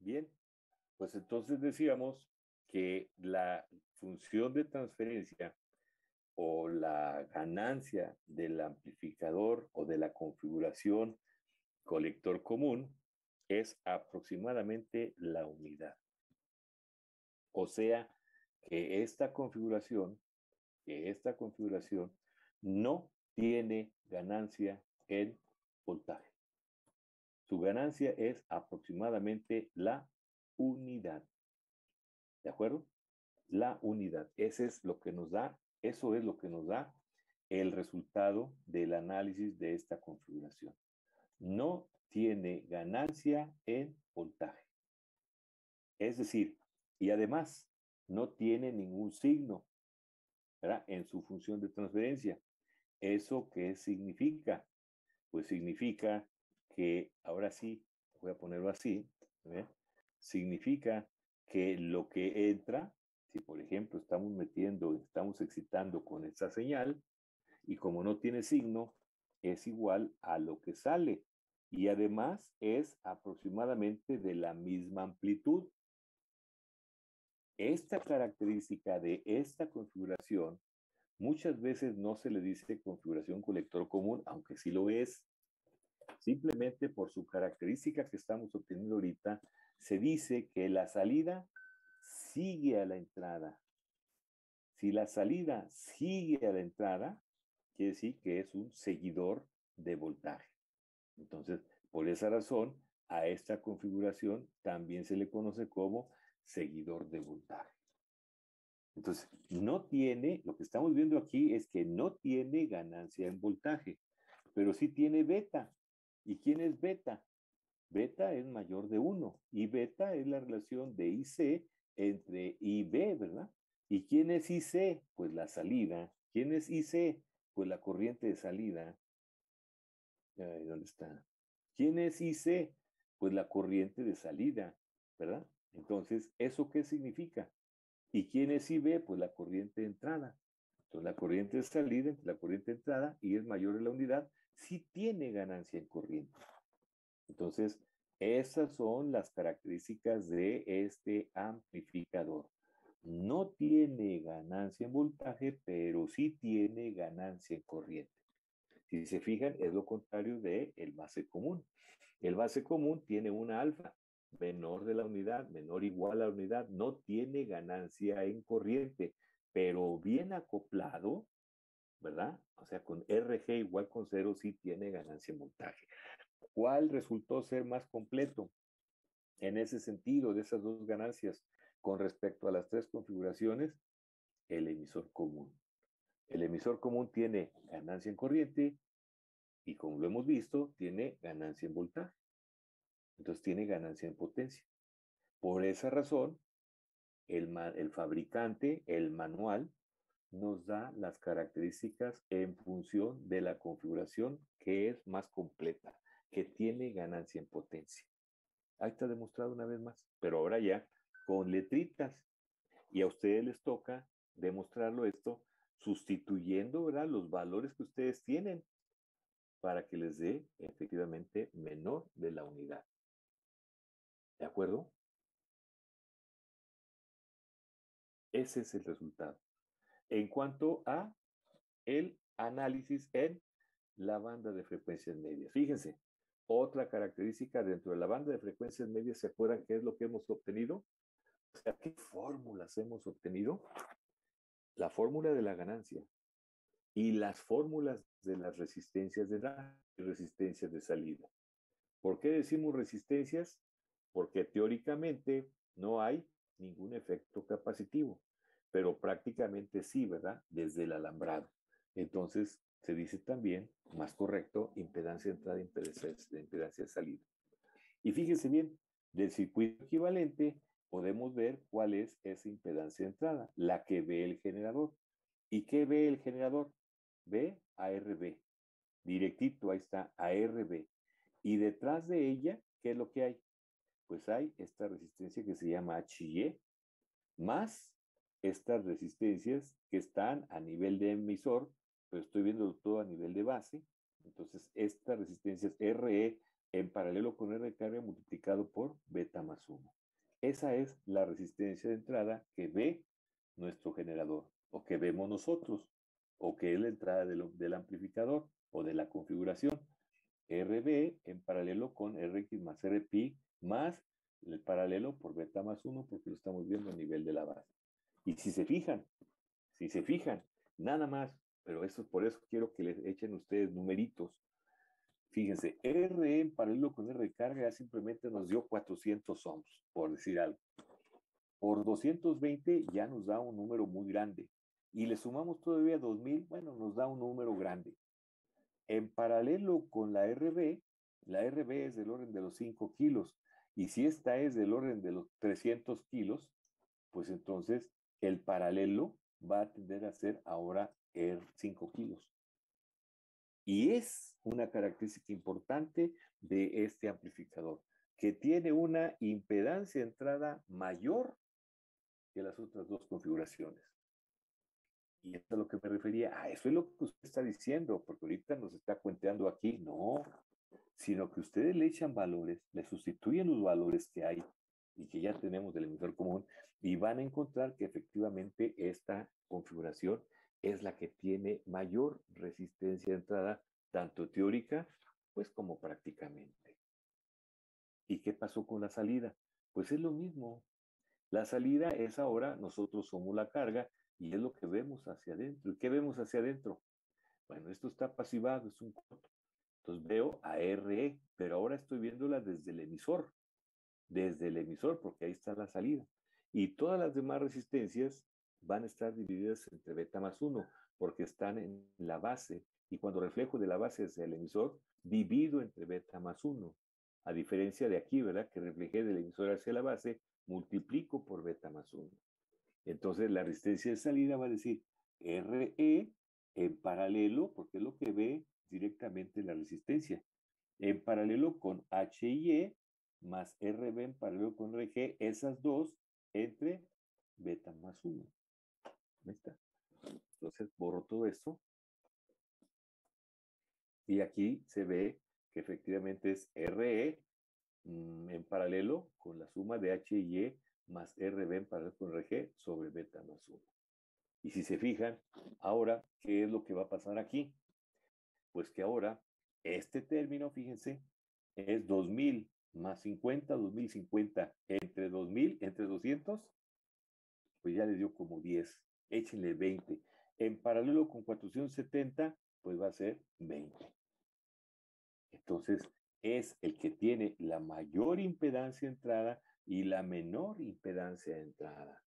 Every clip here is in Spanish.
Bien, pues entonces decíamos que la función de transferencia o la ganancia del amplificador o de la configuración colector común es aproximadamente la unidad. O sea, que esta configuración no tiene ganancia en voltaje. Su ganancia es aproximadamente la unidad. ¿De acuerdo? La unidad. Eso es lo que nos da el resultado del análisis de esta configuración. No tiene ganancia en voltaje. Es decir, y además no tiene ningún signo, ¿verdad?, en su función de transferencia. ¿Eso qué significa? Pues significa que, ahora sí, voy a ponerlo así, ¿eh? Significa que lo que entra, si por ejemplo estamos excitando con esta señal, y como no tiene signo, es igual a lo que sale. Y además es aproximadamente de la misma amplitud. Esta característica de esta configuración muchas veces no se le dice configuración colector común, aunque sí lo es. Simplemente por su característica que estamos obteniendo ahorita, se dice que la salida sigue a la entrada. Si la salida sigue a la entrada, quiere decir que es un seguidor de voltaje. Entonces, por esa razón, a esta configuración también se le conoce como seguidor de voltaje. Entonces, lo que estamos viendo aquí es que no tiene ganancia en voltaje, pero sí tiene beta. ¿Y quién es beta? Beta es mayor de 1 y beta es la relación de IC entre IB, ¿verdad? ¿Y quién es IC? Pues la salida. ¿Quién es IC? Pues la corriente de salida. Ay, ¿dónde está? ¿Quién es IC? Pues la corriente de salida, ¿verdad? Entonces, ¿eso qué significa? ¿Y quién es IB? Pues la corriente de entrada. Entonces, la corriente de salida entre la corriente de entrada y es mayor en la unidad, sí tiene ganancia en corriente. Entonces, esas son las características de este amplificador. No tiene ganancia en voltaje, pero sí tiene ganancia en corriente. Si se fijan, es lo contrario del base común. El base común tiene una alfa menor de la unidad, menor o igual a la unidad, no tiene ganancia en corriente, pero bien acoplado, ¿verdad? O sea, con RG igual con 0 sí tiene ganancia en voltaje. ¿Cuál resultó ser más completo en ese sentido de esas dos ganancias con respecto a las tres configuraciones? El emisor común. El emisor común tiene ganancia en corriente y, como lo hemos visto, tiene ganancia en voltaje. Entonces tiene ganancia en potencia. Por esa razón, el fabricante, el manual, nos da las características en función de la configuración que es más completa, que tiene ganancia en potencia. Ahí está demostrado una vez más, pero ahora ya con letritas. Y a ustedes les toca demostrarlo esto sustituyendo, ¿verdad?, los valores que ustedes tienen para que les dé efectivamente menor de la unidad. ¿De acuerdo? Ese es el resultado. En cuanto a el análisis en la banda de frecuencias medias. Fíjense, otra característica dentro de la banda de frecuencias medias, ¿se acuerdan qué es lo que hemos obtenido? O sea, ¿qué fórmulas hemos obtenido? La fórmula de la ganancia y las fórmulas de las resistencias de entrada y resistencias de salida. ¿Por qué decimos resistencias? Porque teóricamente no hay ningún efecto capacitivo, pero prácticamente sí, ¿verdad? Desde el alambrado. Entonces, se dice también, más correcto, impedancia de entrada, impedancia de salida. Y fíjense bien, del circuito equivalente podemos ver cuál es esa impedancia de entrada, la que ve el generador. ¿Y qué ve el generador? Ve ARB. Directito, ahí está, ARB. Y detrás de ella, ¿qué es lo que hay? Pues hay esta resistencia que se llama HY, más estas resistencias que están a nivel de emisor, pero estoy viendo todo a nivel de base. Entonces, esta resistencia es RE en paralelo con R de carga multiplicado por beta más 1. Esa es la resistencia de entrada que ve nuestro generador, o que vemos nosotros, o que es la entrada del amplificador o de la configuración. RB en paralelo con Rx más Rpi más el paralelo por beta más 1 porque lo estamos viendo a nivel de la base. Y si se fijan, nada más, pero eso por eso quiero que les echen ustedes numeritos. Fíjense, R en paralelo con R de carga ya simplemente nos dio 400 ohms, por decir algo. Por 220 ya nos da un número muy grande. Y le sumamos todavía 2000, bueno, nos da un número grande. En paralelo con la RB es del orden de los 5 kilos. Y si esta es del orden de los 300 kilos, pues entonces el paralelo va a tender a ser ahora 5 kilos. Y es una característica importante de este amplificador, que tiene una impedancia de entrada mayor que las otras dos configuraciones. Y esto es a lo que me refería. Eso es lo que usted está diciendo, porque ahorita nos está cuenteando aquí. No, sino que ustedes le echan valores, le sustituyen los valores que hay y que ya tenemos del emisor común y van a encontrar que efectivamente esta configuración es la que tiene mayor resistencia de entrada, tanto teórica pues como prácticamente. ¿Y qué pasó con la salida? Pues es lo mismo. La salida es ahora, nosotros somos la carga y es lo que vemos hacia adentro. ¿Y qué vemos hacia adentro? Bueno, esto está pasivado, es un corto. Entonces veo a RE, pero ahora estoy viéndola desde el emisor, porque ahí está la salida. Y todas las demás resistencias van a estar divididas entre beta más 1, porque están en la base. Y cuando reflejo de la base hacia el emisor, divido entre beta más 1. A diferencia de aquí, ¿verdad? Que reflejé del emisor hacia la base, multiplico por beta más 1. Entonces la resistencia de salida va a decir RE en paralelo, porque es lo que ve directamente la resistencia, en paralelo con HIE más RB en paralelo con RG, esas dos entre beta más 1. Ahí está. Entonces borro todo esto y aquí se ve que efectivamente es RE en paralelo con la suma de HIE más RB en paralelo con RG sobre beta más 1. Y si se fijan, ahora, ¿qué es lo que va a pasar aquí? Pues que ahora este término, fíjense, es 2000 más 50, 2050, entre 2000, entre 200, pues ya le dio como 10, échenle 20. En paralelo con 470, pues va a ser 20. Entonces, es el que tiene la mayor impedancia de entrada y la menor impedancia de entrada.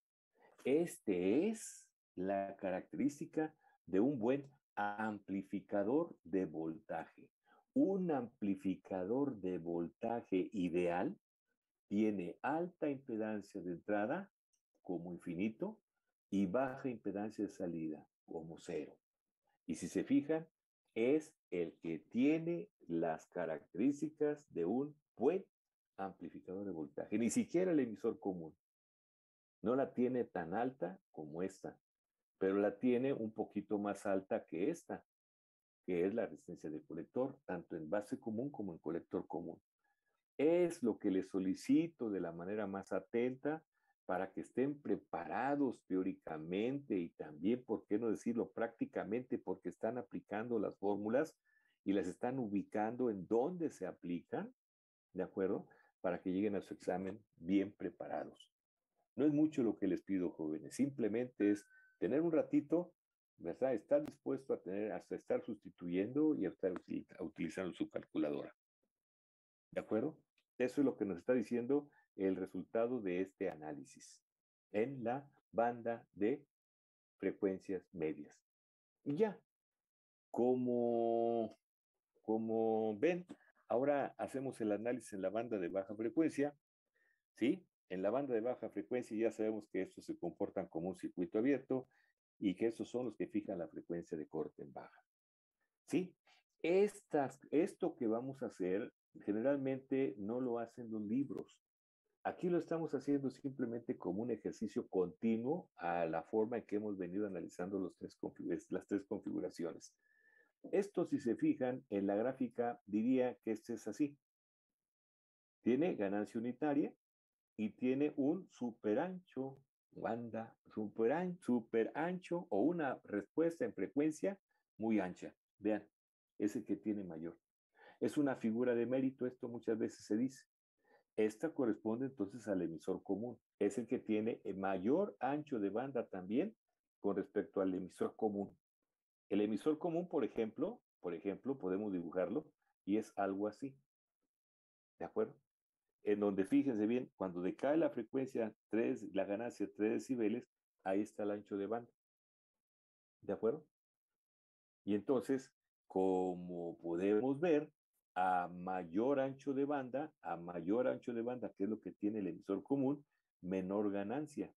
Este es la característica de un buen amplificador de voltaje. Un amplificador de voltaje ideal tiene alta impedancia de entrada como infinito y baja impedancia de salida como cero. Y si se fijan, es el que tiene las características de un buen amplificador de voltaje. Ni siquiera el emisor común. No la tiene tan alta como esta, pero la tiene un poquito más alta que esta, que es la resistencia del colector, tanto en base común como en colector común. Es lo que les solicito de la manera más atenta para que estén preparados teóricamente y también, ¿por qué no decirlo prácticamente? Porque están aplicando las fórmulas y las están ubicando en donde se aplican, ¿de acuerdo? Para que lleguen a su examen bien preparados. No es mucho lo que les pido, jóvenes, simplemente es tener un ratito, ¿verdad? Estar dispuesto a tener, hasta estar sustituyendo y a estar utilizando su calculadora. ¿De acuerdo? Eso es lo que nos está diciendo el resultado de este análisis en la banda de frecuencias medias. Y ya, como, como ven, ahora hacemos el análisis en la banda de baja frecuencia, ¿sí? En la banda de baja frecuencia ya sabemos que estos se comportan como un circuito abierto y que estos son los que fijan la frecuencia de corte en baja. ¿Sí? Esto que vamos a hacer generalmente no lo hacen los libros. Aquí lo estamos haciendo simplemente como un ejercicio continuo a la forma en que hemos venido analizando las tres configuraciones. Esto, si se fijan en la gráfica, diría que este es así. Tiene ganancia unitaria, y tiene un super ancho banda, super ancho o una respuesta en frecuencia muy ancha. Vean, es el que tiene mayor. Es una figura de mérito, esto muchas veces se dice. Esta corresponde entonces al emisor común. Es el que tiene el mayor ancho de banda también con respecto al emisor común. El emisor común, por ejemplo, podemos dibujarlo y es algo así. ¿De acuerdo? En donde fíjense bien, cuando decae la frecuencia 3, la ganancia 3 decibeles, ahí está el ancho de banda. ¿De acuerdo? Y entonces, como podemos ver, a mayor ancho de banda, que es lo que tiene el emisor común, menor ganancia.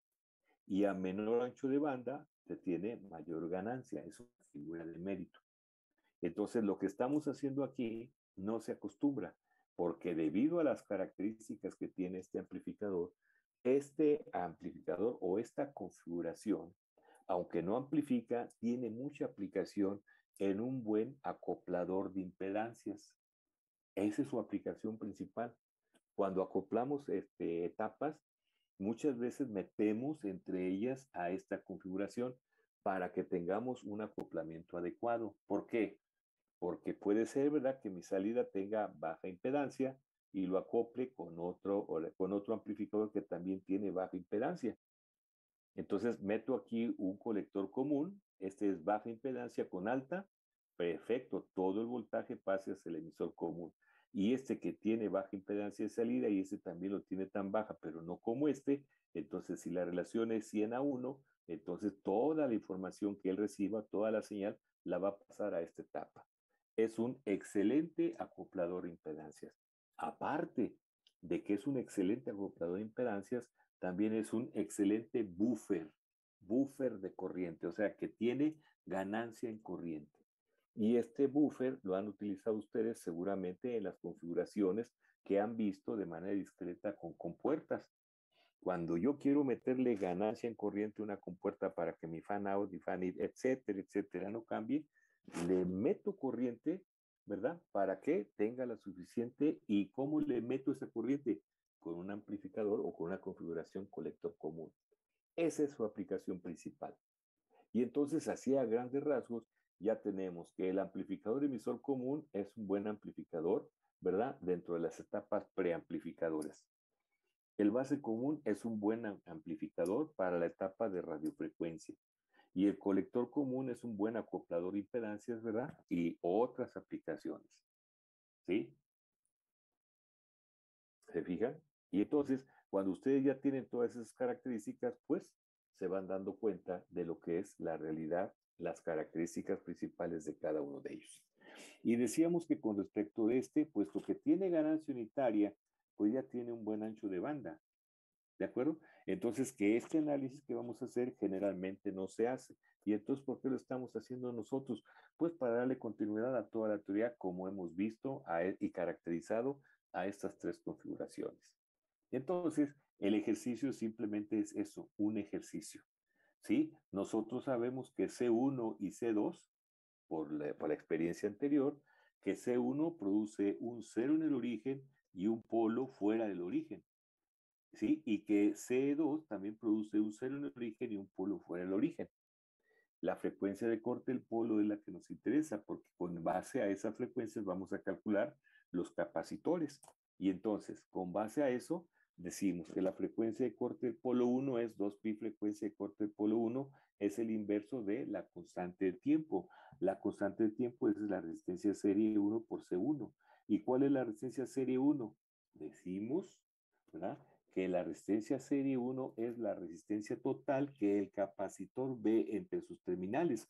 Y a menor ancho de banda, se tiene mayor ganancia. Es una figura de mérito. Entonces, lo que estamos haciendo aquí no se acostumbra, porque debido a las características que tiene este amplificador o esta configuración, aunque no amplifica, tiene mucha aplicación en un buen acoplador de impedancias. Esa es su aplicación principal. Cuando acoplamos etapas, muchas veces metemos entre ellas a esta configuración para que tengamos un acoplamiento adecuado. ¿Por qué? Porque puede ser, ¿verdad?, que mi salida tenga baja impedancia y lo acople con otro amplificador que también tiene baja impedancia. Entonces meto aquí un colector común, este es baja impedancia con alta, perfecto, todo el voltaje pase hacia el emisor común. Y este que tiene baja impedancia de salida y este también lo tiene tan baja, pero no como este, entonces si la relación es 100:1, entonces toda la información que él reciba, toda la señal, la va a pasar a esta etapa. Es un excelente acoplador de impedancias. Aparte de que es un excelente acoplador de impedancias, también es un excelente buffer de corriente, o sea que tiene ganancia en corriente. Y este buffer lo han utilizado ustedes seguramente en las configuraciones que han visto de manera discreta con compuertas. Cuando yo quiero meterle ganancia en corriente a una compuerta para que mi fan out y fan in, etcétera, etcétera, no cambie, le meto corriente, ¿verdad? Para que tenga la suficiente. ¿Y cómo le meto esa corriente? Con un amplificador o con una configuración colector común. Esa es su aplicación principal. Y entonces, así a grandes rasgos, ya tenemos que el amplificador emisor común es un buen amplificador, ¿verdad? Dentro de las etapas preamplificadoras. El base común es un buen amplificador para la etapa de radiofrecuencia. Y el colector común es un buen acoplador de impedancias, ¿verdad? Y otras aplicaciones. ¿Sí? ¿Se fijan? Y entonces, cuando ustedes ya tienen todas esas características, pues se van dando cuenta de lo que es la realidad, las características principales de cada uno de ellos. Y decíamos que con respecto de puesto que tiene ganancia unitaria, pues ya tiene un buen ancho de banda. ¿De acuerdo? Entonces, que este análisis que vamos a hacer generalmente no se hace. ¿Y entonces por qué lo estamos haciendo nosotros? Pues para darle continuidad a toda la teoría como hemos visto y caracterizado a estas tres configuraciones. Entonces, el ejercicio simplemente es eso, un ejercicio. ¿Sí? Nosotros sabemos que C1 y C2, por la experiencia anterior, que C1 produce un cero en el origen y un polo fuera del origen. ¿Sí? Y que C2 también produce un cero en el origen y un polo fuera del origen. La frecuencia de corte del polo es la que nos interesa, porque con base a esas frecuencias vamos a calcular los capacitores. Y entonces, con base a eso, decimos que la frecuencia de corte del polo 1 es 2pi frecuencia de corte del polo 1, es el inverso de la constante de tiempo. La constante de tiempo es la resistencia serie 1 por C1. ¿Y cuál es la resistencia serie 1? Decimos, ¿verdad?, que la resistencia serie 1 es la resistencia total que el capacitor ve entre sus terminales.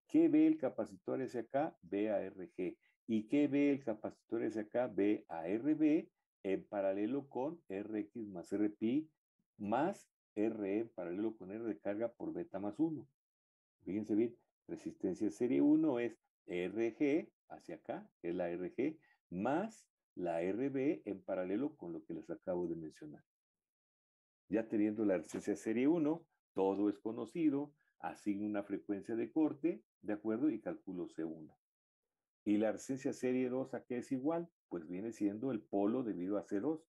¿Qué ve el capacitor hacia acá? Ve a RG. ¿Y qué ve el capacitor hacia acá? Ve a RB en paralelo con RX más RPi más RE en paralelo con R de carga por beta más 1. Fíjense bien, resistencia serie 1 es RG hacia acá, que es la RG, más la RB en paralelo con lo que les acabo de mencionar. Ya teniendo la resistencia serie 1, todo es conocido, asigno una frecuencia de corte, ¿de acuerdo? Y calculo C1. ¿Y la resistencia serie 2 a qué es igual? Pues viene siendo el polo debido a C2.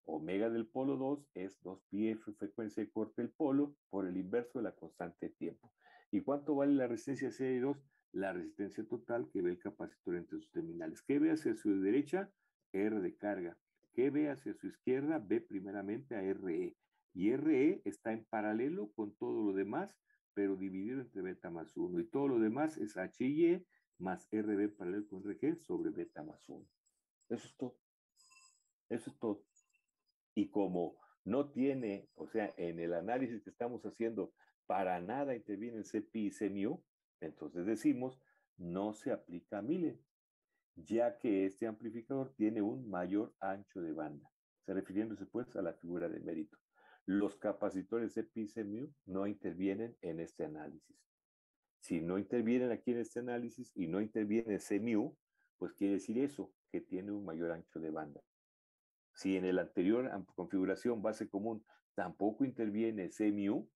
Omega del polo 2 es 2πf frecuencia de corte del polo por el inverso de la constante de tiempo. ¿Y cuánto vale la resistencia serie 2? La resistencia total que ve el capacitor entre sus terminales. ¿Qué ve hacia su derecha? R de carga. ¿Qué ve hacia su izquierda? Ve primeramente a RE. Y RE está en paralelo con todo lo demás, pero dividido entre beta más 1. Y todo lo demás es HY más RB paralelo con RG sobre beta más 1. Eso es todo. Eso es todo. Y como no tiene, o sea, en el análisis que estamos haciendo, para nada intervienen CPI y CMU, entonces decimos, no se aplica a Miller, ya que este amplificador tiene un mayor ancho de banda, refiriéndose pues a la figura de mérito. Los capacitores CPI y CMU no intervienen en este análisis. Si no intervienen aquí en este análisis y no interviene CMU, pues quiere decir eso, que tiene un mayor ancho de banda. Si en el anterior configuración base común tampoco interviene CMU,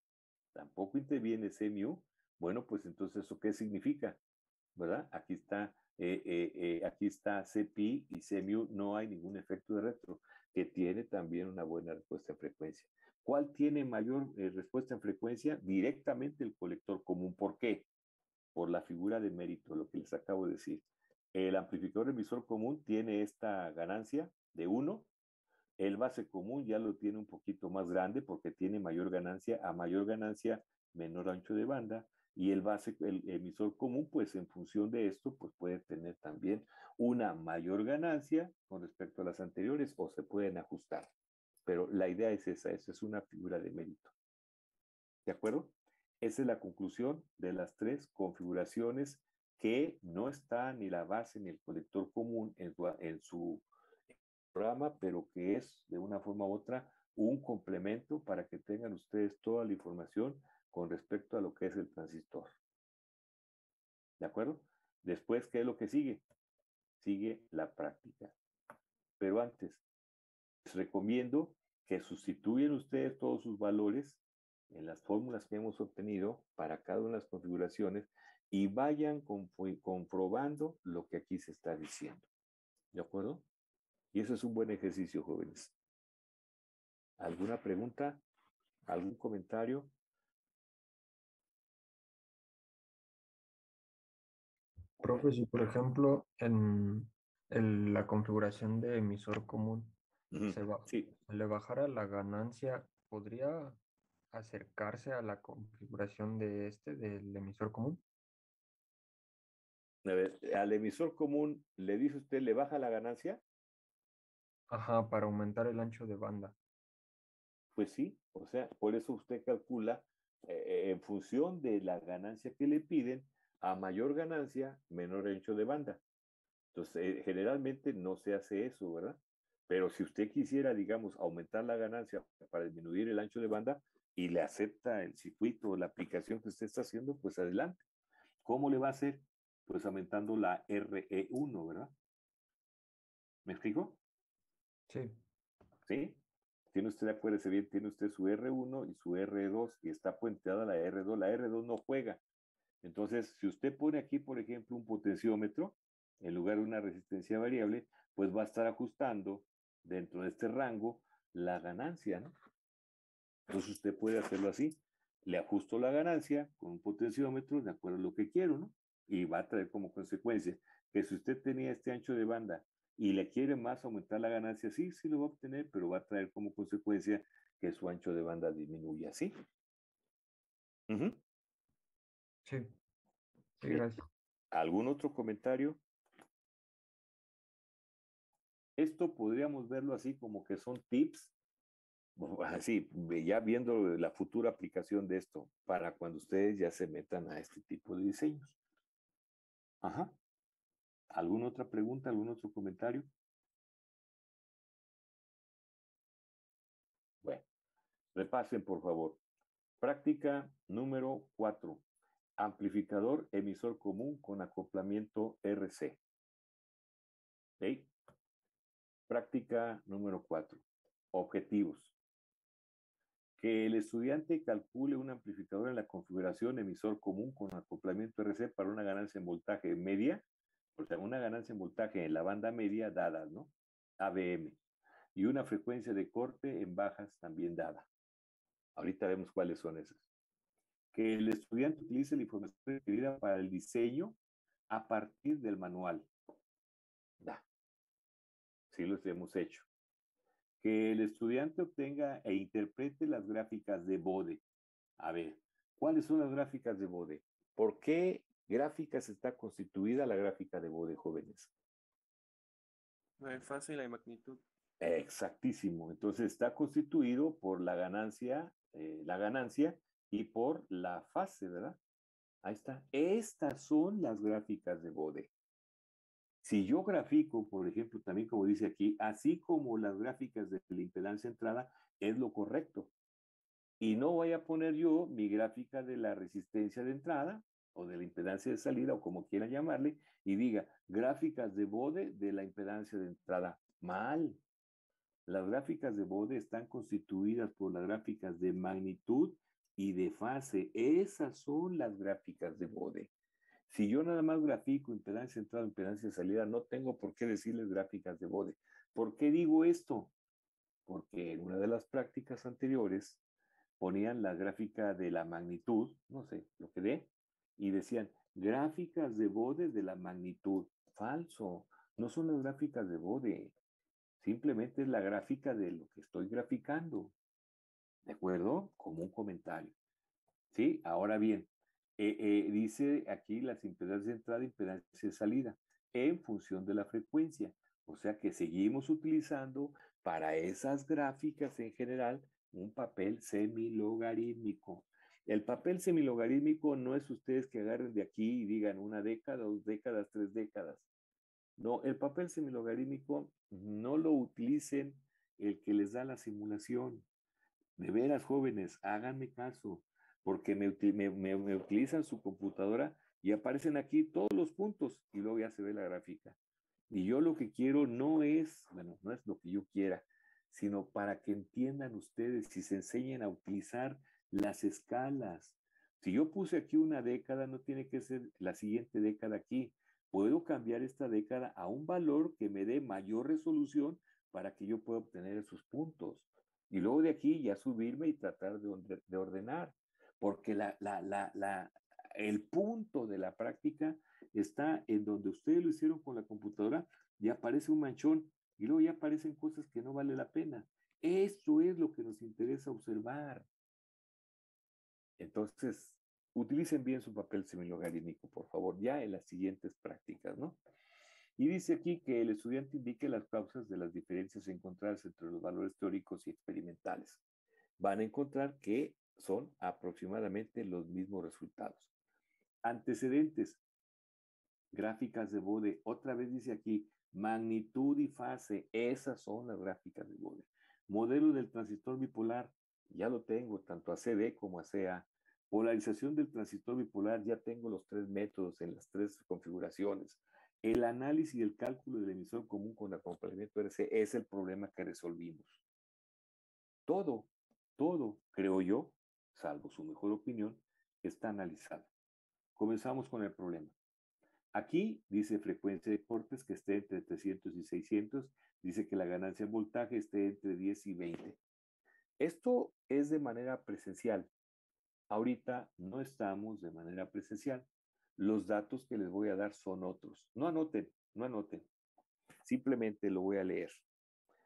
bueno, pues entonces ¿eso qué significa? ¿Verdad? Aquí está CPI y CMU, no hay ningún efecto de retro, que tiene también una buena respuesta en frecuencia. ¿Cuál tiene mayor respuesta en frecuencia? Directamente el colector común. ¿Por qué? Por la figura de mérito, lo que les acabo de decir. El amplificador emisor común tiene esta ganancia de 1. El base común ya lo tiene un poquito más grande porque tiene mayor ganancia, a mayor ganancia, menor ancho de banda. Y el emisor común, pues en función de esto, pues puede tener también una mayor ganancia con respecto a las anteriores o se pueden ajustar. Pero la idea es esa es una figura de mérito. ¿De acuerdo? Esa es la conclusión de las tres configuraciones que no está ni la base ni el colector común en su programa, pero que es de una forma u otra un complemento para que tengan ustedes toda la información con respecto a lo que es el transistor. ¿De acuerdo? Después, ¿qué es lo que sigue? Sigue la práctica. Pero antes, les recomiendo que sustituyan ustedes todos sus valores en las fórmulas que hemos obtenido para cada una de las configuraciones y vayan comprobando lo que aquí se está diciendo. ¿De acuerdo? Y eso es un buen ejercicio, jóvenes. ¿Alguna pregunta? ¿Algún comentario? Profe, si por ejemplo la configuración de emisor común Sí, se le bajara la ganancia, ¿podría acercarse a la configuración del emisor común? a ver, al emisor común le dice usted, ¿le baja la ganancia? Ajá, para aumentar el ancho de banda. Pues sí, o sea, por eso usted calcula en función de la ganancia que le piden, a mayor ganancia, menor ancho de banda. Entonces, generalmente no se hace eso, ¿verdad? Pero si usted quisiera, digamos, aumentar la ganancia para disminuir el ancho de banda y le acepta el circuito o la aplicación que usted está haciendo, pues adelante. ¿Cómo le va a hacer? Pues aumentando la RE1, ¿verdad? ¿Me explico? Sí, ¿Sí? Tiene usted, acuérdese bien, tiene usted su R1 y su R2 y está puenteada la R2. La R2 no juega. Entonces, si usted pone aquí, por ejemplo, un potenciómetro en lugar de una resistencia variable, pues va a estar ajustando dentro de este rango la ganancia, ¿no? Entonces usted puede hacerlo así. Le ajusto la ganancia con un potenciómetro de acuerdo a lo que quiero, ¿no? Y va a traer como consecuencia que si usted tenía este ancho de banda y le quiere más aumentar la ganancia, sí, sí lo va a obtener, pero va a traer como consecuencia que su ancho de banda disminuya, ¿sí? sí, sí, Bien. gracias. ¿Algún otro comentario? Esto podríamos verlo así como que son tips, así, ya viendo la futura aplicación de esto para cuando ustedes ya se metan a este tipo de diseños. Ajá. ¿Alguna otra pregunta, algún otro comentario? Bueno, repasen por favor. Práctica número 4. Amplificador emisor común con acoplamiento RC. ¿Okay? Práctica número 4. Objetivos. Que el estudiante calcule un amplificador en la configuración emisor común con acoplamiento RC para una ganancia en voltaje media, o sea, una ganancia en voltaje en la banda media dada, ¿no? ABM. y una frecuencia de corte en bajas también dada. Ahorita vemos cuáles son esas. Que el estudiante utilice la información requerida para el diseño a partir del manual. Da. Sí, lo hemos hecho. Que el estudiante obtenga e interprete las gráficas de Bode. A ver, ¿cuáles son las gráficas de Bode? ¿Por qué gráficas está constituida la gráfica de Bode, jóvenes? La fase y la magnitud. Exactísimo. Entonces está constituido por la ganancia y por la fase, ¿verdad? Ahí está. Estas son las gráficas de Bode. Si yo grafico, por ejemplo, también como dice aquí, así como las gráficas de la impedancia entrada, es lo correcto. Y no voy a poner yo mi gráfica de la resistencia de entrada o de la impedancia de salida o como quieran llamarle y diga gráficas de Bode de la impedancia de entrada. Mal. Las gráficas de Bode están constituidas por las gráficas de magnitud y de fase. Esas son las gráficas de Bode. Si yo nada más grafico impedancia de entrada, impedancia de salida, no tengo por qué decirles gráficas de Bode. ¿Por qué digo esto? Porque en una de las prácticas anteriores ponían la gráfica de la magnitud, no sé, lo que dé, y decían gráficas de Bode de la magnitud. Falso, no son las gráficas de Bode, simplemente es la gráfica de lo que estoy graficando. ¿De acuerdo? Como un comentario. ¿Sí? Ahora bien, dice aquí las impedancias de entrada y impedancias de salida en función de la frecuencia. O sea que seguimos utilizando para esas gráficas en general un papel semilogarítmico. El papel semilogarítmico no es ustedes que agarren de aquí y digan una década, 2 décadas, 3 décadas. No, el papel semilogarítmico no lo utilicen el que les da la simulación. De veras, jóvenes, háganme caso, porque me utilizan su computadora y aparecen aquí todos los puntos y luego ya se ve la gráfica. Y yo lo que quiero no es, bueno, no es lo que yo quiera, sino para que entiendan ustedes y se enseñen a utilizar las escalas. Si yo puse aquí una década, no tiene que ser la siguiente década aquí. Puedo cambiar esta década a un valor que me dé mayor resolución para que yo pueda obtener esos puntos. Y luego de aquí ya subirme y tratar de ordenar. Porque el punto de la práctica está en donde ustedes lo hicieron con la computadora y aparece un manchón y luego ya aparecen cosas que no vale la pena. Eso es lo que nos interesa observar. Entonces, utilicen bien su papel semilogarítmico, por favor, ya en las siguientes prácticas, ¿no? Y dice aquí que el estudiante indique las causas de las diferencias encontradas entre los valores teóricos y experimentales. Van a encontrar que son aproximadamente los mismos resultados. Antecedentes, gráficas de Bode. Otra vez dice aquí, magnitud y fase. Esas son las gráficas de Bode. Modelo del transistor bipolar. Ya lo tengo, tanto a CD como a CA. Polarización del transistor bipolar. Ya tengo los 3 métodos en las 3 configuraciones. El análisis y el cálculo del emisor común con acompañamiento RC es el problema que resolvimos. Todo, creo yo, salvo su mejor opinión, está analizado. Comenzamos con el problema. Aquí dice frecuencia de cortes que esté entre 300 y 600. Dice que la ganancia en voltaje esté entre 10 y 20. Esto es de manera presencial. Ahorita no estamos de manera presencial. Los datos que les voy a dar son otros. No anoten, no anoten. Simplemente lo voy a leer.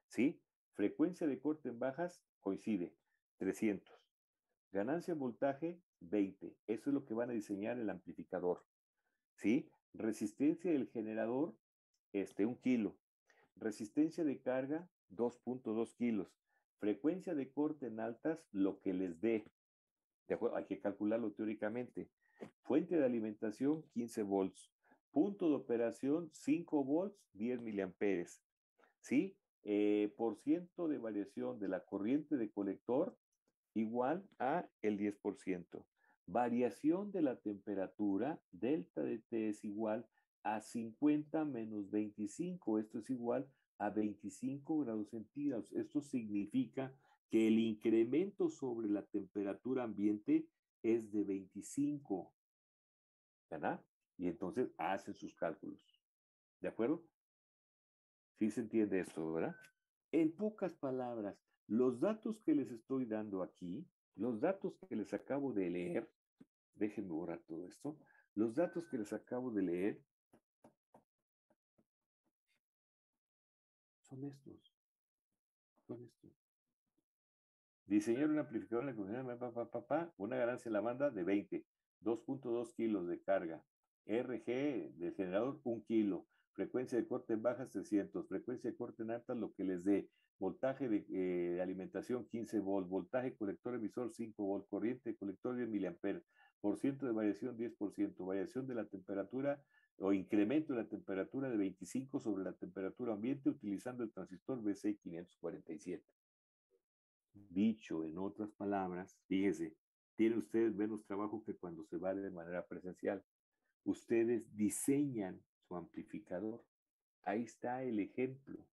¿Sí? Frecuencia de corte en bajas coincide, 300. Ganancia en voltaje, 20. Eso es lo que van a diseñar el amplificador. ¿Sí? Resistencia del generador, 1 kilo. Resistencia de carga, 2.2 kilos. Frecuencia de corte en altas, lo que les dé. ¿De acuerdo? Hay que calcularlo teóricamente. Fuente de alimentación, 15 volts. Punto de operación, 5 volts, 10 miliamperes. ¿Sí? Por ciento de variación de la corriente de colector igual a el 10%. Variación de la temperatura, delta de T es igual a 50 menos 25. Esto es igual a 25 grados centígrados. Esto significa que el incremento sobre la temperatura ambiente es de 25. ¿Verdad? Y entonces hacen sus cálculos. ¿De acuerdo? Sí se entiende esto, ¿verdad? En pocas palabras, los datos que les estoy dando aquí, los datos que les acabo de leer, déjenme borrar todo esto, los datos que les acabo de leer son estos, son estos. Diseñar un amplificador en la comunidad, una ganancia en la banda de 20, 2.2 kilos de carga, RG del generador 1 kilo, frecuencia de corte en bajas 300, frecuencia de corte en altas lo que les dé, voltaje de alimentación 15 volt, voltaje colector emisor 5 volt, corriente de colector 10 miliamperes, por ciento de variación 10%, variación de la temperatura o incremento de la temperatura de 25 sobre la temperatura ambiente utilizando el transistor BCI 547. Dicho en otras palabras, fíjese, tienen ustedes menos trabajo que cuando se va de manera presencial. Ustedes diseñan su amplificador. Ahí está el ejemplo.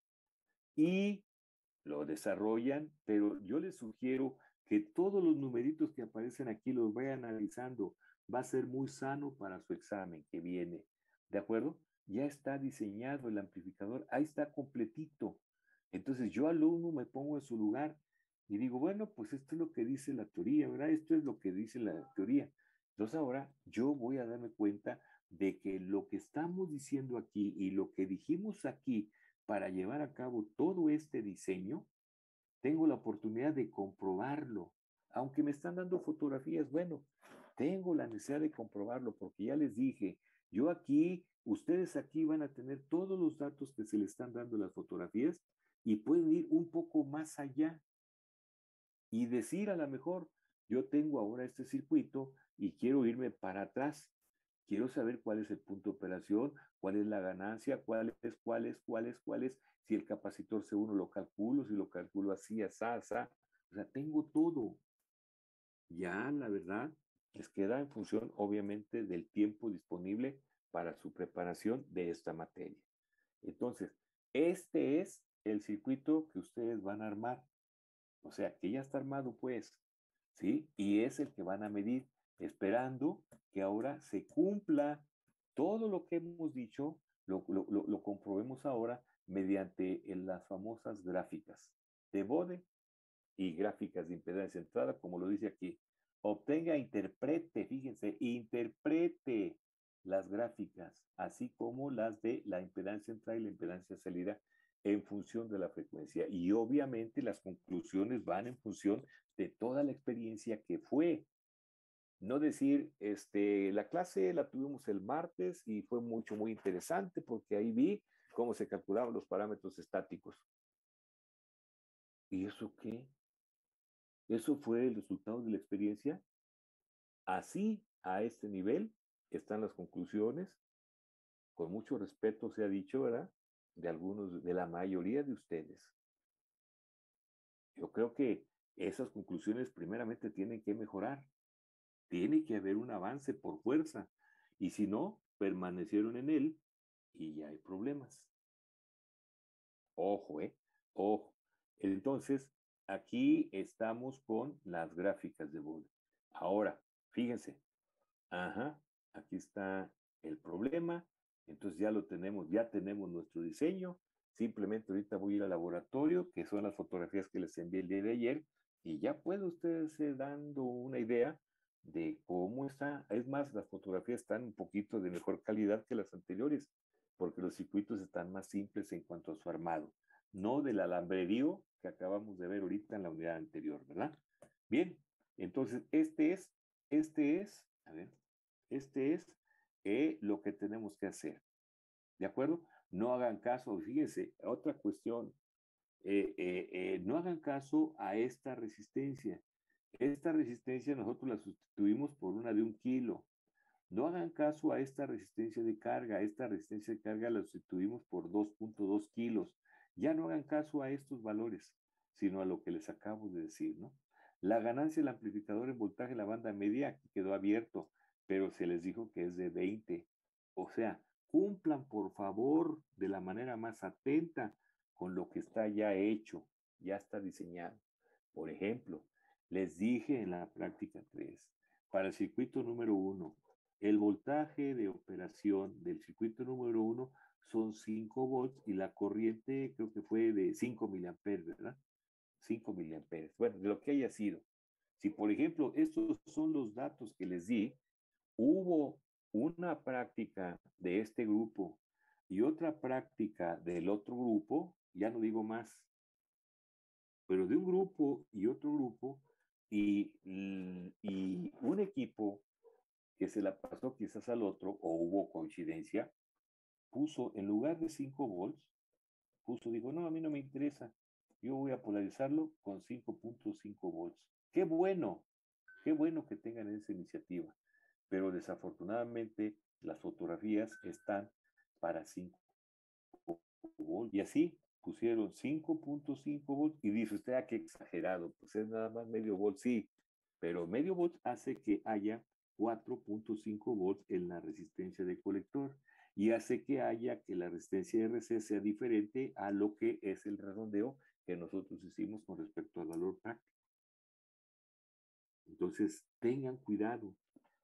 Y lo desarrollan, pero yo les sugiero que todos los numeritos que aparecen aquí los vayan analizando. Va a ser muy sano para su examen que viene. ¿De acuerdo? Ya está diseñado el amplificador, ahí está completito. Entonces yo alumno me pongo en su lugar y digo, bueno, pues esto es lo que dice la teoría, ¿verdad? Esto es lo que dice la teoría. Entonces ahora yo voy a darme cuenta de que lo que estamos diciendo aquí y lo que dijimos aquí para llevar a cabo todo este diseño, tengo la oportunidad de comprobarlo. Aunque me están dando fotografías, bueno, tengo la necesidad de comprobarlo porque ya les dije, yo aquí, ustedes aquí van a tener todos los datos que se les están dando las fotografías y pueden ir un poco más allá y decir a lo mejor, yo tengo ahora este circuito y quiero irme para atrás. Quiero saber cuál es el punto de operación, cuál es la ganancia, cuál es, si el capacitor C1 lo calculo, si lo calculo así, asá, asá. O sea, tengo todo. Ya, la verdad, les queda en función, obviamente, del tiempo disponible para su preparación de esta materia. Entonces, este es el circuito que ustedes van a armar. O sea, que ya está armado, pues, ¿sí? Y es el que van a medir, esperando que ahora se cumpla todo lo que hemos dicho, lo comprobemos ahora mediante las famosas gráficas de Bode y gráficas de impedancia entrada, como lo dice aquí. Obtenga, interprete, fíjense, interprete las gráficas, así como las de la impedancia entrada y la impedancia salida en función de la frecuencia. Y obviamente las conclusiones van en función de toda la experiencia que fue. No decir, la clase la tuvimos el martes y fue muy interesante porque ahí vi cómo se calculaban los parámetros estáticos. ¿Y eso qué? ¿Eso fue el resultado de la experiencia? Así, a este nivel, están las conclusiones. Con mucho respeto se ha dicho, ¿verdad? De algunos, de la mayoría de ustedes. Yo creo que esas conclusiones primeramente tienen que mejorar. Tiene que haber un avance por fuerza. Y si no, permanecieron en él y ya hay problemas. Ojo, ojo. Entonces, aquí estamos con las gráficas de Bode. Ahora, fíjense. Ajá, aquí está el problema. Entonces ya tenemos nuestro diseño. Simplemente ahorita voy a ir al laboratorio, que son las fotografías que les envié el día de ayer, y ya puede ustedes dando una idea de cómo está. Es más, las fotografías están un poquito de mejor calidad que las anteriores, porque los circuitos están más simples en cuanto a su armado, no del alambrerío que acabamos de ver ahorita en la unidad anterior, ¿verdad? Bien, entonces a ver, este es lo que tenemos que hacer. ¿De acuerdo? No hagan caso, fíjense, otra cuestión, no hagan caso a esta resistencia. Esta resistencia nosotros la sustituimos por una de 1 kilo. No hagan caso a esta resistencia de carga. Esta resistencia de carga la sustituimos por 2.2 kilos. Ya no hagan caso a estos valores, sino a lo que les acabo de decir, ¿no? La ganancia del amplificador en voltaje en la banda media aquí quedó abierto, pero se les dijo que es de 20. O sea, cumplan por favor de la manera más atenta con lo que está ya hecho, ya está diseñado. Por ejemplo, les dije en la práctica 3, para el circuito número 1, el voltaje de operación del circuito número 1 son 5 volts y la corriente creo que fue de 5 miliamperes, ¿verdad? 5 miliamperes. Bueno, de lo que haya sido. Si, por ejemplo, estos son los datos que les di, hubo una práctica de este grupo y otra práctica del otro grupo, ya no digo más, pero de un grupo y otro grupo, y un equipo que se la pasó quizás al otro, o hubo coincidencia, puso en lugar de 5 volts, dijo, no, a mí no me interesa, yo voy a polarizarlo con 5.5 volts. Qué bueno que tengan esa iniciativa, pero desafortunadamente las fotografías están para 5 volts. Y así pusieron 5.5 volts y dice usted, qué exagerado, pues es nada más medio volt, sí, pero medio volt hace que haya 4.5 volts en la resistencia de colector y hace que haya que la resistencia RC sea diferente a lo que es el redondeo que nosotros hicimos con respecto al valor práctico. Entonces, tengan cuidado.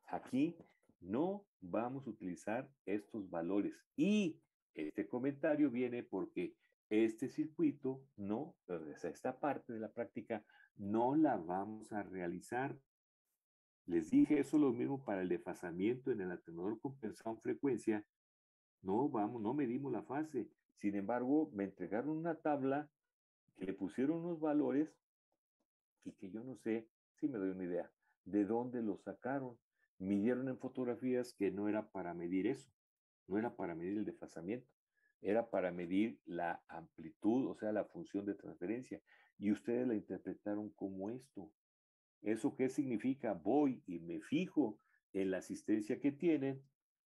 Aquí no vamos a utilizar estos valores. Y este comentario viene porque este circuito no, o sea, esta parte de la práctica no la vamos a realizar. Les dije eso lo mismo para el desfasamiento en el atenuador compensado en frecuencia. No medimos la fase. Sin embargo, me entregaron una tabla que le pusieron unos valores y que yo no sé, si me doy una idea, de dónde los sacaron. Midieron en fotografías que no era para medir eso, no era para medir el desfasamiento, era para medir la amplitud, o sea, la función de transferencia. Y ustedes la interpretaron como esto. ¿Eso qué significa? Voy y me fijo en la asistencia que tienen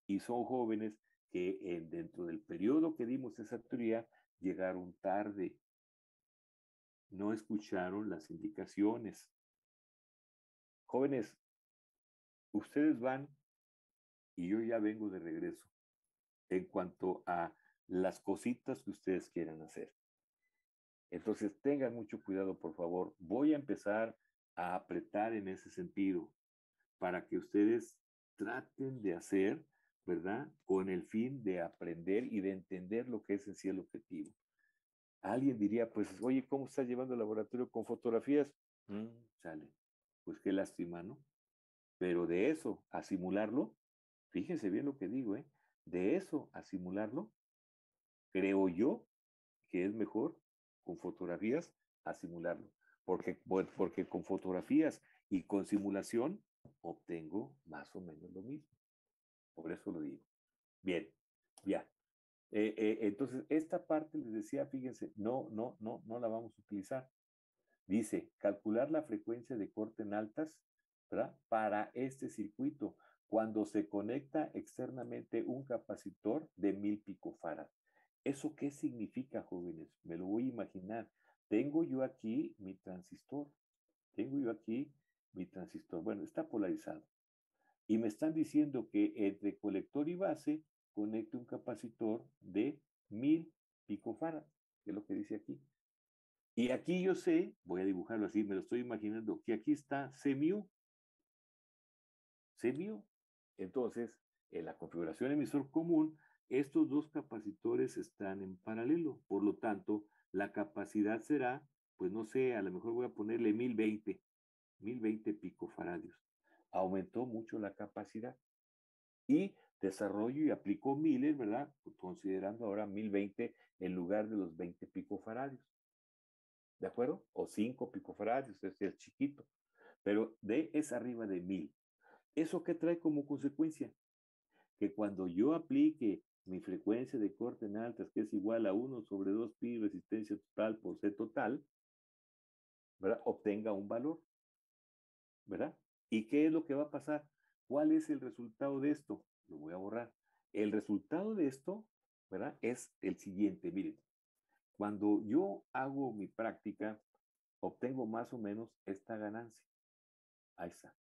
y son jóvenes que dentro del periodo que dimos esa teoría llegaron tarde, no escucharon las indicaciones. Jóvenes, ustedes van y yo ya vengo de regreso en cuanto a las cositas que ustedes quieran hacer. Entonces tengan mucho cuidado, por favor. Voy a empezar a apretar en ese sentido para que ustedes traten de hacer, ¿verdad? Con el fin de aprender y de entender lo que es en sí el objetivo. Alguien diría, pues, oye, ¿cómo estás llevando el laboratorio con fotografías? Sale. Pues qué lástima, ¿no? Pero de eso a simularlo, fíjense bien lo que digo, ¿eh? De eso a simularlo, creo yo que es mejor con fotografías a simularlo. Porque con fotografías y con simulación obtengo más o menos lo mismo. Por eso lo digo. Bien, ya. Entonces, esta parte les decía, fíjense, no la vamos a utilizar. Dice, calcular la frecuencia de corte en altas, ¿verdad? Para este circuito, cuando se conecta externamente un capacitor de 1000 picofarad. ¿Eso qué significa, jóvenes? Me lo voy a imaginar. Tengo yo aquí mi transistor. Bueno, está polarizado. Y me están diciendo que entre colector y base conecte un capacitor de 1000 picofarad, que es lo que dice aquí. Y aquí yo sé, voy a dibujarlo así, me lo estoy imaginando, que aquí está C mu. Entonces, en la configuración emisor común, estos dos capacitores están en paralelo. Por lo tanto, la capacidad será, pues no sé, a lo mejor voy a ponerle 1020 picofaradios. Aumentó mucho la capacidad. Y desarrollo y aplico miles, ¿verdad? Considerando ahora 1020 en lugar de los 20 picofaradios. ¿De acuerdo? O 5 picofaradios, es el chiquito. Pero D es arriba de 1000. ¿Eso qué trae como consecuencia? Que cuando yo aplique mi frecuencia de corte en altas, que es igual a 1 sobre 2 pi resistencia total por C total, ¿verdad? Obtenga un valor, ¿verdad? ¿Y qué es lo que va a pasar? ¿Cuál es el resultado de esto? Lo voy a borrar. El resultado de esto, ¿verdad? Es el siguiente, miren. Cuando yo hago mi práctica, obtengo más o menos esta ganancia. Ahí está.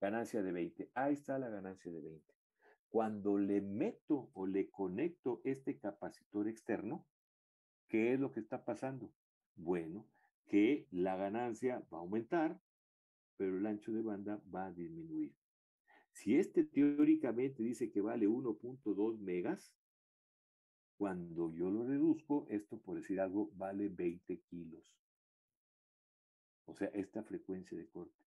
Ganancia de 20. Ahí está la ganancia de 20. Cuando le meto o le conecto este capacitor externo, ¿qué es lo que está pasando? Bueno, que la ganancia va a aumentar, pero el ancho de banda va a disminuir. Si este teóricamente dice que vale 1.2 megas, Cuando yo lo reduzco, esto por decir algo, vale 20 kilos. O sea, esta frecuencia de corte.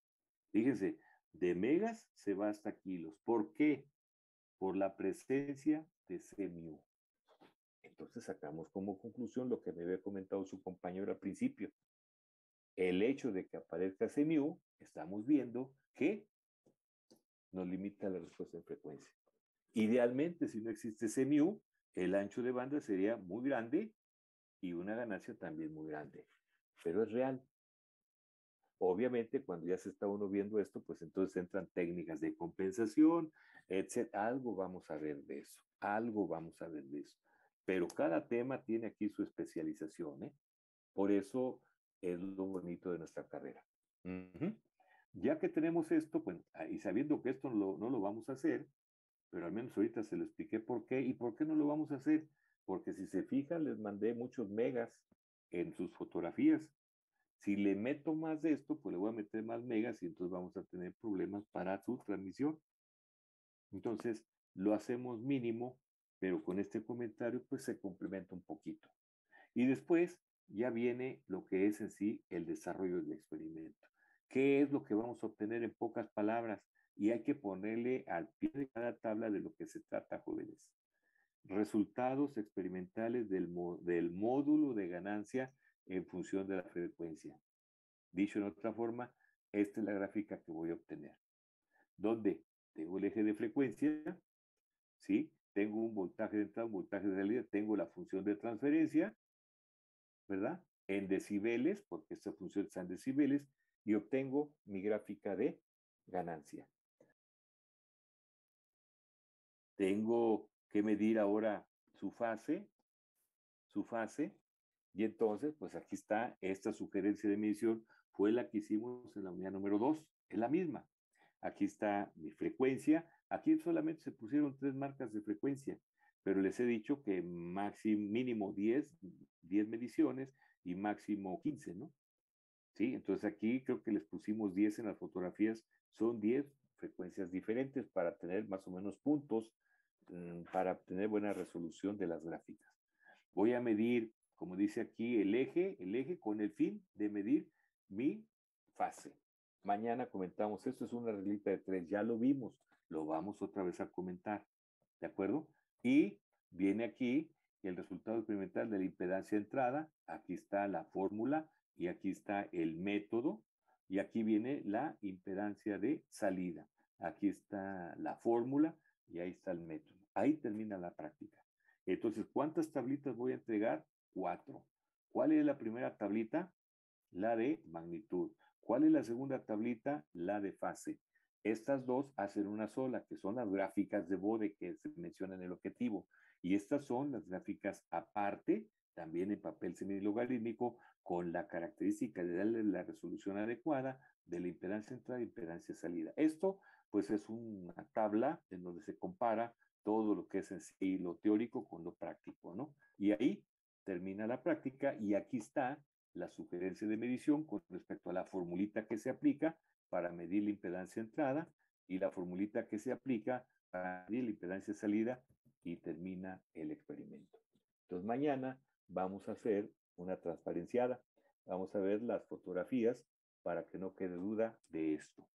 Fíjense, de megas se va hasta kilos. ¿Por qué? Por la presencia de C mu. Entonces sacamos como conclusión lo que me había comentado su compañero al principio. El hecho de que aparezca C mu, estamos viendo que nos limita la respuesta en frecuencia. Idealmente, si no existe C mu, el ancho de banda sería muy grande y una ganancia también muy grande. Pero es real. Obviamente, cuando ya se está uno viendo esto, pues entonces entran técnicas de compensación, etc. Algo vamos a ver de eso. Algo vamos a ver de eso. Pero cada tema tiene aquí su especialización, ¿eh? Por eso es lo bonito de nuestra carrera. Ya que tenemos esto, pues, y sabiendo que esto no lo vamos a hacer, pero al menos ahorita se lo expliqué por qué y por qué no lo vamos a hacer. Porque si se fijan, les mandé muchos megas en sus fotografías. Si le meto más de esto, pues le voy a meter más megas y entonces vamos a tener problemas para su transmisión. Entonces, lo hacemos mínimo, pero con este comentario, pues se complementa un poquito. Y después ya viene lo que es en sí el desarrollo del experimento. ¿Qué es lo que vamos a obtener en pocas palabras? Y hay que ponerle al pie de cada tabla de lo que se trata, jóvenes. Resultados experimentales del módulo de ganancia en función de la frecuencia. Dicho en otra forma, esta es la gráfica que voy a obtener. Donde tengo el eje de frecuencia, ¿sí? Tengo un voltaje de entrada, un voltaje de salida, tengo la función de transferencia, ¿verdad? En decibeles, porque esta función está en decibeles, y obtengo mi gráfica de ganancia. Tengo que medir ahora su fase, y entonces, pues aquí está, esta sugerencia de medición fue la que hicimos en la unidad número 2, es la misma. Aquí está mi frecuencia, aquí solamente se pusieron 3 marcas de frecuencia, pero les he dicho que mínimo 10 mediciones y máximo 15, ¿no? Sí, entonces aquí creo que les pusimos 10 en las fotografías, son 10 frecuencias diferentes para tener más o menos puntos, para obtener buena resolución de las gráficas. Voy a medir, como dice aquí, el eje con el fin de medir mi fase. Mañana comentamos, esto es una reglita de 3, ya lo vimos, lo vamos otra vez a comentar, ¿de acuerdo? Y viene aquí el resultado experimental de la impedancia entrada, aquí está la fórmula y aquí está el método y aquí viene la impedancia de salida. Aquí está la fórmula y ahí está el método. Ahí termina la práctica. Entonces, ¿cuántas tablitas voy a entregar? 4. ¿Cuál es la primera tablita? La de magnitud. ¿Cuál es la segunda tablita? La de fase. Estas dos hacen una sola, que son las gráficas de Bode que se mencionan en el objetivo. Y estas son las gráficas aparte, también en papel semilogarítmico, con la característica de darle la resolución adecuada de la impedancia entrada e impedancia salida. Esto, pues, es una tabla en donde se compara todo lo que es en sí lo teórico con lo práctico, ¿no? Y ahí termina la práctica y aquí está la sugerencia de medición con respecto a la formulita que se aplica para medir la impedancia entrada y la formulita que se aplica para medir la impedancia salida y termina el experimento. Entonces mañana vamos a hacer una transparenciada, vamos a ver las fotografías para que no quede duda de esto.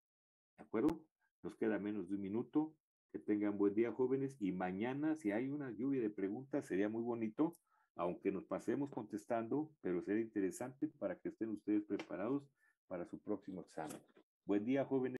¿De acuerdo? Nos queda menos de un minuto. Que tengan buen día, jóvenes. Y mañana, si hay una lluvia de preguntas, sería muy bonito, aunque nos pasemos contestando, pero sería interesante para que estén ustedes preparados para su próximo examen. Buen día, jóvenes.